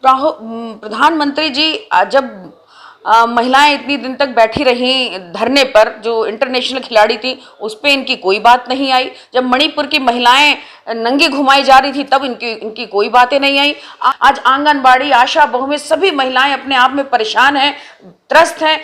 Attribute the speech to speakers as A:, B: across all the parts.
A: प्रधानमंत्री जी जब महिलाएं इतनी दिन तक बैठी रहीं धरने पर, जो इंटरनेशनल खिलाड़ी थी उस पे इनकी कोई बात नहीं आई। जब मणिपुर की महिलाएं नंगी घुमाई जा रही थी तब इनकी कोई बातें नहीं आई। आज आंगनबाड़ी, आशा बहु में सभी महिलाएं अपने आप में परेशान हैं, त्रस्त हैं।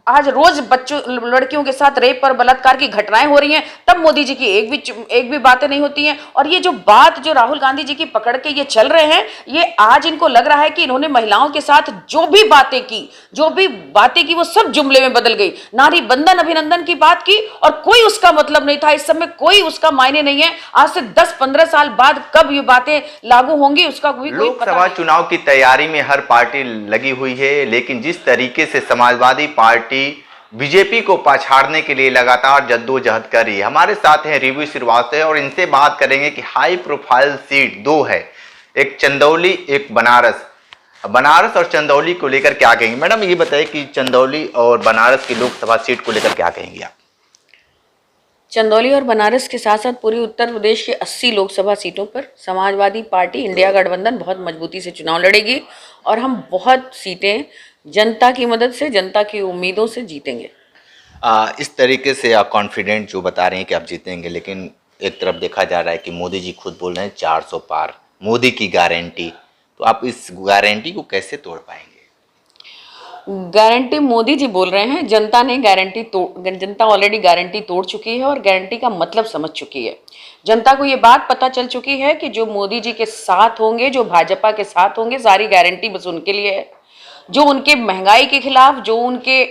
A: आज रोज बच्चों, लड़कियों के साथ रेप और बलात्कार की घटनाएं हो रही हैं, तब मोदी जी की एक भी बातें नहीं होती हैं। और ये जो बात जो राहुल गांधी जी की पकड़ के ये चल रहे हैं, ये आज इनको लग रहा है कि इन्होंने महिलाओं के साथ जो भी बातें की वो सब जुमले में बदल गई। नारी बंधन अभिनंदन की बात की और कोई उसका मतलब नहीं था। इस समय कोई उसका मायने नहीं है। आज से 10-15 साल बाद कब ये बातें लागू होंगी उसका कोई पता नहीं।
B: लोकसभा चुनाव की तैयारी में हर पार्टी लगी हुई है, लेकिन जिस तरीके से समाजवादी पार्टी बीजेपी को पछाड़ने के लिए लगातार जद्दोजहद कर रही है। हमारे साथ हैं रिव्यू श्रीवास्तव और इनसे बात करेंगे कि हाई प्रोफाइल सीट दो है, एक चंदौली एक बनारस और चंदौली को लेकर क्या कहेंगे। मैडम ये बताइए कि चंदौली और बनारस की लोकसभा सीट को लेकर क्या कहेंगे आप।
A: चंदौली और बनारस के साथ साथ पूरी उत्तर प्रदेश के 80 लोकसभा सीटों पर समाजवादी पार्टी इंडिया गठबंधन बहुत मजबूती से चुनाव लड़ेगी और हम बहुत सीटें जनता की मदद से, जनता की उम्मीदों से जीतेंगे।
B: इस तरीके से आप कॉन्फिडेंट जो बता रहे हैं कि आप जीतेंगे, लेकिन एक तरफ देखा जा रहा है कि मोदी जी खुद बोल रहे हैं 400 पार, मोदी की गारंटी, तो आप इस गारंटी को कैसे तोड़ पाएंगे।
A: गारंटी मोदी जी बोल रहे हैं, जनता ऑलरेडी गारंटी तोड़ चुकी है और गारंटी का मतलब समझ चुकी है। जनता को ये बात पता चल चुकी है कि जो मोदी जी के साथ होंगे, जो भाजपा के साथ होंगे, सारी गारंटी बस उनके लिए है। जो उनके महंगाई के खिलाफ, जो उनके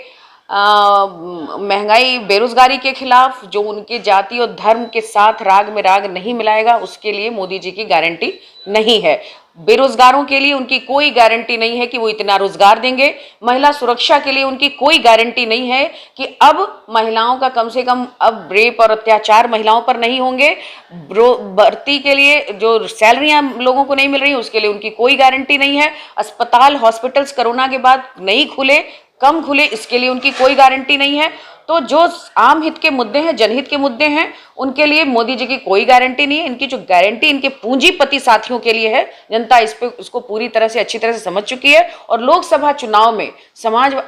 A: महंगाई बेरोजगारी के खिलाफ, जो उनके जाति और धर्म के साथ राग में राग नहीं मिलाएगा, उसके लिए मोदी जी की गारंटी नहीं है। बेरोजगारों के लिए उनकी कोई गारंटी नहीं है कि वो इतना रोजगार देंगे। महिला सुरक्षा के लिए उनकी कोई गारंटी नहीं है कि अब महिलाओं का कम से कम अब रेप और अत्याचार महिलाओं पर नहीं होंगे। भर्ती के लिए जो सैलरियां लोगों को नहीं मिल रही उसके लिए उनकी कोई गारंटी नहीं है। अस्पताल, हॉस्पिटल्स कोरोना के बाद नहीं खुले, कम खुले, इसके लिए उनकी कोई गारंटी नहीं है। तो जो आम हित के मुद्दे हैं, जनहित के मुद्दे हैं, उनके लिए मोदी जी की कोई गारंटी नहीं है। इनकी जो गारंटी इनके पूंजीपति साथियों के लिए है, जनता इसको पूरी तरह से अच्छी तरह से समझ चुकी है। और लोकसभा चुनाव में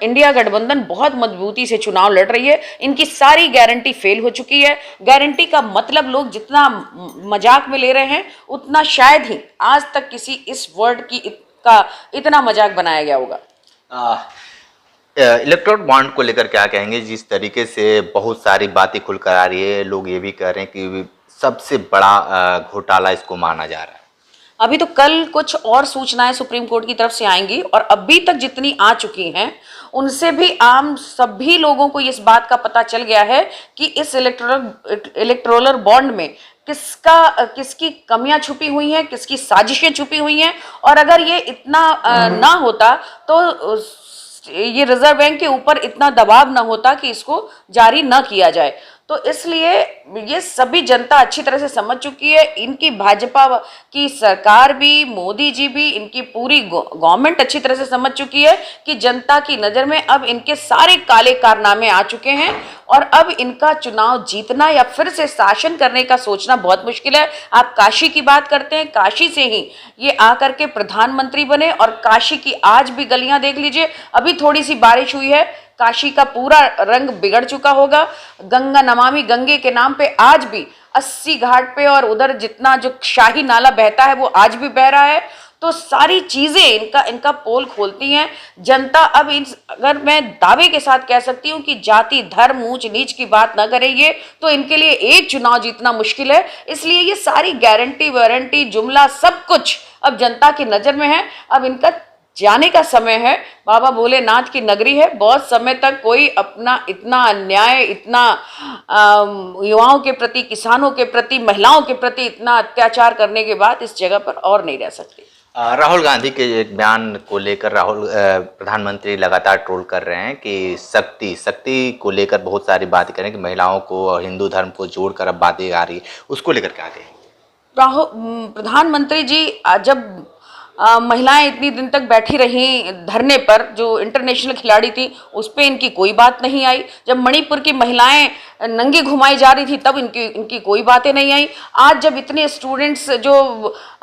A: इंडिया गठबंधन बहुत मजबूती से चुनाव लड़ रही है। इनकी सारी गारंटी फेल हो चुकी है। गारंटी का मतलब लोग जितना मजाक में ले रहे हैं, उतना शायद ही आज तक किसी इस वर्ड का इतना मजाक बनाया गया होगा।
B: इलेक्ट्रोल बॉन्ड को लेकर क्या कहेंगे। जिस तरीके से बहुत सारी बातें खुलकर आ रही है, लोग ये भी कह रहे हैं कि सबसे बड़ा घोटाला इसको माना जा रहा है।
A: अभी तो कल कुछ और सूचनाएं सुप्रीम कोर्ट की तरफ से आएंगी और अभी तक जितनी आ चुकी हैं उनसे भी आम सभी लोगों को इस बात का पता चल गया है कि इस इलेक्टोरल बॉन्ड में किसकी कमियां छुपी हुई हैं, किसकी साजिशें छुपी हुई हैं। और अगर ये इतना ना होता तो ये रिजर्व बैंक के ऊपर इतना दबाव ना होता कि इसको जारी न किया जाए। तो इसलिए ये सभी जनता अच्छी तरह से समझ चुकी है। इनकी भाजपा की सरकार भी, मोदी जी भी, इनकी पूरी गवर्नमेंट अच्छी तरह से समझ चुकी है कि जनता की नज़र में अब इनके सारे काले कारनामे आ चुके हैं और अब इनका चुनाव जीतना या फिर से शासन करने का सोचना बहुत मुश्किल है। आप काशी की बात करते हैं, काशी से ही ये आकर के प्रधानमंत्री बने और काशी की आज भी गलियां देख लीजिए। अभी थोड़ी सी बारिश हुई है, काशी का पूरा रंग बिगड़ चुका होगा। गंगा, नमामि गंगे के नाम पे आज भी 80 घाट पे और उधर जितना जो शाही नाला बहता है वो आज भी बह रहा है। तो सारी चीजें इनका पोल खोलती हैं। जनता अब अगर मैं दावे के साथ कह सकती हूँ कि जाति, धर्म, ऊंच नीच की बात ना करेंगे तो इनके लिए एक चुनाव जीतना मुश्किल है। इसलिए ये सारी गारंटी, वारंटी, जुमला सब कुछ अब जनता की नजर में है। अब इनका जाने का समय है। बाबा भोलेनाथ की नगरी है। बहुत समय तक कोई अपना इतना अन्याय, इतना युवाओं के प्रति, किसानों के प्रति, महिलाओं के प्रति इतना अत्याचार करने के बाद इस जगह पर और नहीं रह सकती।
B: राहुल गांधी के एक बयान को लेकर प्रधानमंत्री लगातार ट्रोल कर रहे हैं कि शक्ति को लेकर बहुत सारी बातें करें कि महिलाओं को और हिंदू धर्म को जोड़कर अब बातें आ रही है, उसको लेकर क्या कहेंगे।
A: प्रधानमंत्री जी जब महिलाएं इतनी दिन तक बैठी रहीं धरने पर, जो इंटरनेशनल खिलाड़ी थी उस पे इनकी कोई बात नहीं आई। जब मणिपुर की महिलाएं नंगी घुमाई जा रही थी तब इनकी कोई बातें नहीं आई। आज जब इतने स्टूडेंट्स जो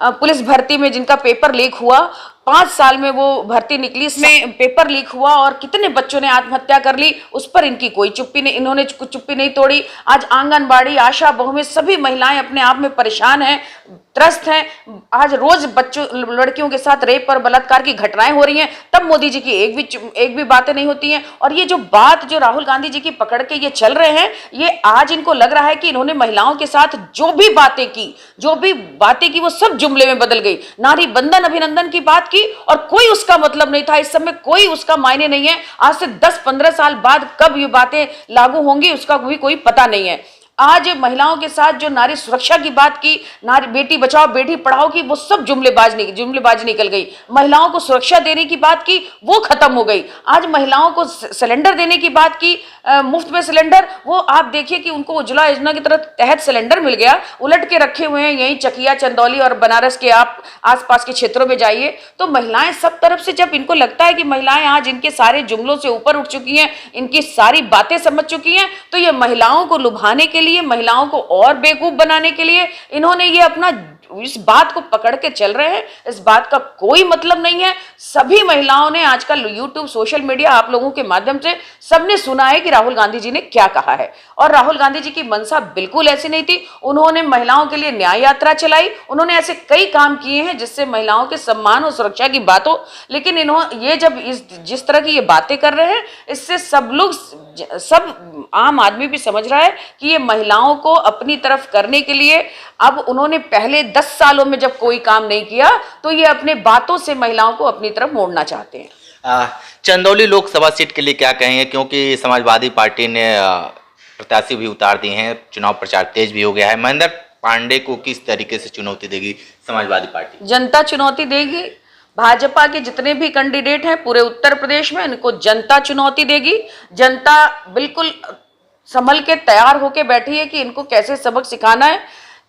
A: पुलिस भर्ती में जिनका पेपर लीक हुआ 5 साल में वो भर्ती निकली, इसमें पेपर लीक हुआ और कितने बच्चों ने आत्महत्या कर ली, उस पर इनकी कोई चुप्पी नहीं, इन्होंने कुछ चुप्पी नहीं तोड़ी। आज आंगनबाड़ी, आशा, बहुएं सभी महिलाएं अपने आप में परेशान हैं, त्रस्त हैं। आज रोज बच्चों, लड़कियों के साथ रेप और बलात्कार की घटनाएं हो रही हैं, तब मोदी जी की एक भी बातें नहीं होती हैं। और ये जो बात जो राहुल गांधी जी की पकड़ के ये चल रहे हैं, ये आज इनको लग रहा है कि इन्होंने महिलाओं के साथ जो भी बातें की वो सब जुमले में बदल गई। नारी बंधन अभिनंदन की बात की और कोई उसका मतलब नहीं था, इस समय कोई उसका मायने नहीं है। आज से 10-15 साल बाद कब ये बातें लागू होंगी उसका भी कोई पता नहीं है। आज महिलाओं के साथ जो नारी सुरक्षा की बात की, नारी बेटी बचाओ बेटी पढ़ाओ की, वो सब जुमलेबाजी निकल गई। महिलाओं को सुरक्षा देने की बात की, वो खत्म हो गई। आज महिलाओं को सिलेंडर देने की बात की, मुफ्त में सिलेंडर, वो आप देखिए कि उनको उज्ज्वला योजना की तहत सिलेंडर मिल गया, उलट के रखे हुए हैं यहीं चकिया, चंदौली और बनारस के आप आसपास के क्षेत्रों में जाइए तो महिलाएं सब तरफ से, जब इनको लगता है कि महिलाएं आज इनके सारे जुमलों से ऊपर उठ चुकी हैं, इनकी सारी बातें समझ चुकी हैं, तो ये महिलाओं को लुभाने के लिए, महिलाओं को और बेवकूफ बनाने के लिए इन्होंने ये अपना इस बात को पकड़ के चल रहे हैं। इस बात का कोई मतलब नहीं है। सभी महिलाओं ने आजकल यूट्यूब, सोशल मीडिया, आप लोगों के माध्यम से सबने सुना है कि राहुल गांधी जी ने क्या कहा है। और राहुल गांधी जी की मंशा बिल्कुल ऐसी नहीं थी। उन्होंने महिलाओं के लिए न्याय यात्रा चलाई, उन्होंने ऐसे कई काम किए हैं जिससे महिलाओं के सम्मान और सुरक्षा की बात हो। लेकिन ये जब जिस तरह की ये बातें कर रहे हैं, इससे सब आम आदमी भी समझ रहा है कि ये महिलाओं को अपनी तरफ करने के लिए, अब उन्होंने पहले 10 सालों में जब कोई काम नहीं किया तो ये अपने बातों से महिलाओं को अपनी तरफ मोड़ना चाहते हैं।
B: चंदौली लोकसभा सीट के लिए क्या कहेंगे, क्योंकि समाजवादी पार्टी ने प्रत्याशी भी उतार दिए हैं, चुनाव प्रचार तेज भी हो गया है। महेंद्र पांडे को किस तरीके से चुनौती देगी समाजवादी पार्टी?
A: जनता चुनौती देगी। भाजपा के जितने भी कैंडिडेट हैं पूरे उत्तर प्रदेश में, इनको जनता चुनौती देगी। जनता बिल्कुल संभल के तैयार होके बैठी है कि इनको कैसे सबक सिखाना है।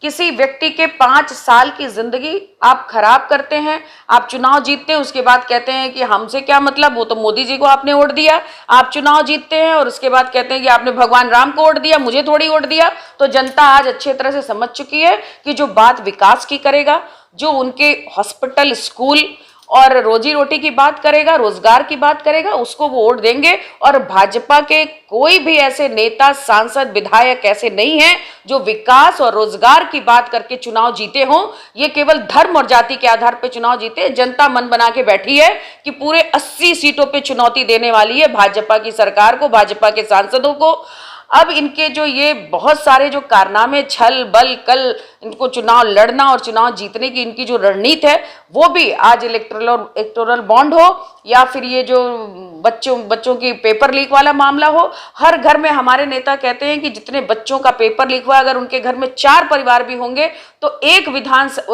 A: किसी व्यक्ति के 5 साल की जिंदगी आप खराब करते हैं, आप चुनाव जीतते हैं, उसके बाद कहते हैं कि हमसे क्या मतलब, वो तो मोदी जी को आपने वोट दिया। आप चुनाव जीतते हैं और उसके बाद कहते हैं कि आपने भगवान राम को वोट दिया, मुझे थोड़ी वोट दिया। तो जनता आज अच्छे तरह से समझ चुकी है कि जो बात विकास की करेगा, जो उनके हॉस्पिटल, स्कूल और रोजी रोटी की बात करेगा, रोजगार की बात करेगा, उसको वो वोट देंगे। और भाजपा के कोई भी ऐसे नेता, सांसद, विधायक ऐसे नहीं हैं जो विकास और रोजगार की बात करके चुनाव जीते हों। ये केवल धर्म और जाति के आधार पर चुनाव जीते। जनता मन बना के बैठी है कि पूरे 80 सीटों पे चुनौती देने वाली है भाजपा की सरकार को, भाजपा के सांसदों को। अब इनके जो ये बहुत सारे जो कारनामे, छल बल, कल इनको चुनाव लड़ना और चुनाव जीतने की इनकी जो रणनीति है, वो भी आज इलेक्टोरल बॉन्ड हो या फिर ये जो बच्चों की पेपर लीक वाला मामला हो। हर घर में हमारे नेता कहते हैं कि जितने बच्चों का पेपर लीक हुआ, अगर उनके घर में 4 परिवार भी होंगे तो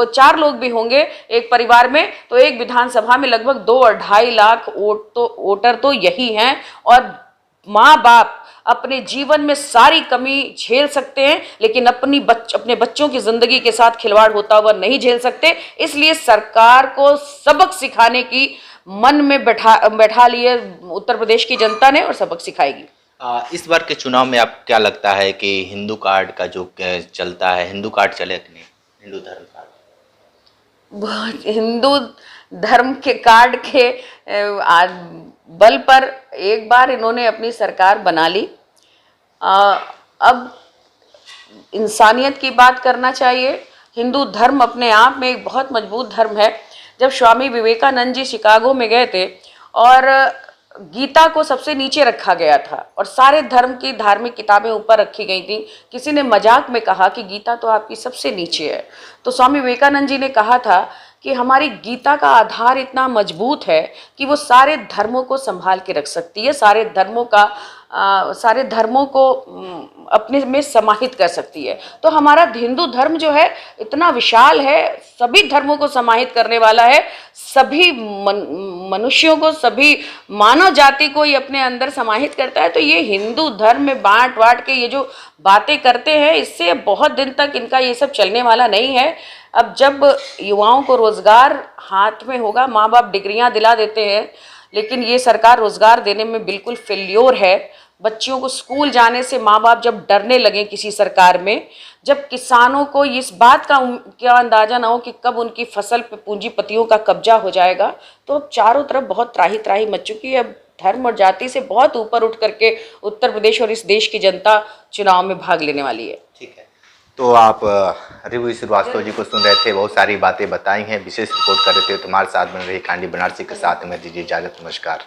A: 4 लोग भी होंगे एक परिवार में, तो एक विधानसभा में लगभग 2 और 2.5 लाख वोटर तो यही हैं। और माँ बाप अपने जीवन में सारी कमी झेल सकते हैं, लेकिन अपने बच्चों की जिंदगी के साथ खिलवाड़ होता हुआ नहीं झेल सकते। इसलिए सरकार को सबक सिखाने की मन में बैठा लिए उत्तर प्रदेश की जनता ने और सबक सिखाएगी।
B: इस बार के चुनाव में आप क्या लगता है कि हिंदू कार्ड का जो चलता है, हिंदू कार्ड चले कि नहीं, हिंदू धर्म कार्ड?
A: हिंदू धर्म के कार्ड के बल पर एक बार इन्होंने अपनी सरकार बना ली। अब इंसानियत की बात करना चाहिए। हिंदू धर्म अपने आप में एक बहुत मजबूत धर्म है। जब स्वामी विवेकानंद जी शिकागो में गए थे और गीता को सबसे नीचे रखा गया था और सारे धर्म की धार्मिक किताबें ऊपर रखी गई थी, किसी ने मजाक में कहा कि गीता तो आपकी सबसे नीचे है। तो स्वामी विवेकानंद जी ने कहा था कि हमारी गीता का आधार इतना मजबूत है कि वो सारे धर्मों को संभाल के रख सकती है, सारे धर्मों को अपने में समाहित कर सकती है। तो हमारा हिंदू धर्म जो है इतना विशाल है, सभी धर्मों को समाहित करने वाला है, सभी मनुष्यों को, सभी मानव जाति को ये अपने अंदर समाहित करता है। तो ये हिंदू धर्म में बांट के ये जो बातें करते हैं, इससे बहुत दिन तक इनका ये सब चलने वाला नहीं है। अब जब युवाओं को रोजगार हाथ में होगा, माँ बाप डिग्रियां दिला देते हैं, लेकिन ये सरकार रोजगार देने में बिल्कुल फेल्योर है। बच्चियों को स्कूल जाने से माँ बाप जब डरने लगे किसी सरकार में, जब किसानों को इस बात का क्या अंदाजा ना हो कि कब उनकी फसल पे पूंजीपतियों का कब्जा हो जाएगा, तो अब चारों तरफ बहुत त्राही त्राही मच चुकी है। अब धर्म और जाति से बहुत ऊपर उठ करके उत्तर प्रदेश और इस देश की जनता चुनाव में भाग लेने वाली है।
B: ठीक है, तो आप रिवु श्रीवास्तव जी को सुन रहे थे, बहुत सारी बातें बताई हैं, विशेष रिपोर्ट कर रहे थे। तुम्हारे साथ बन रही कांडी बनारसी के साथ में दीजिए इजाजत, नमस्कार।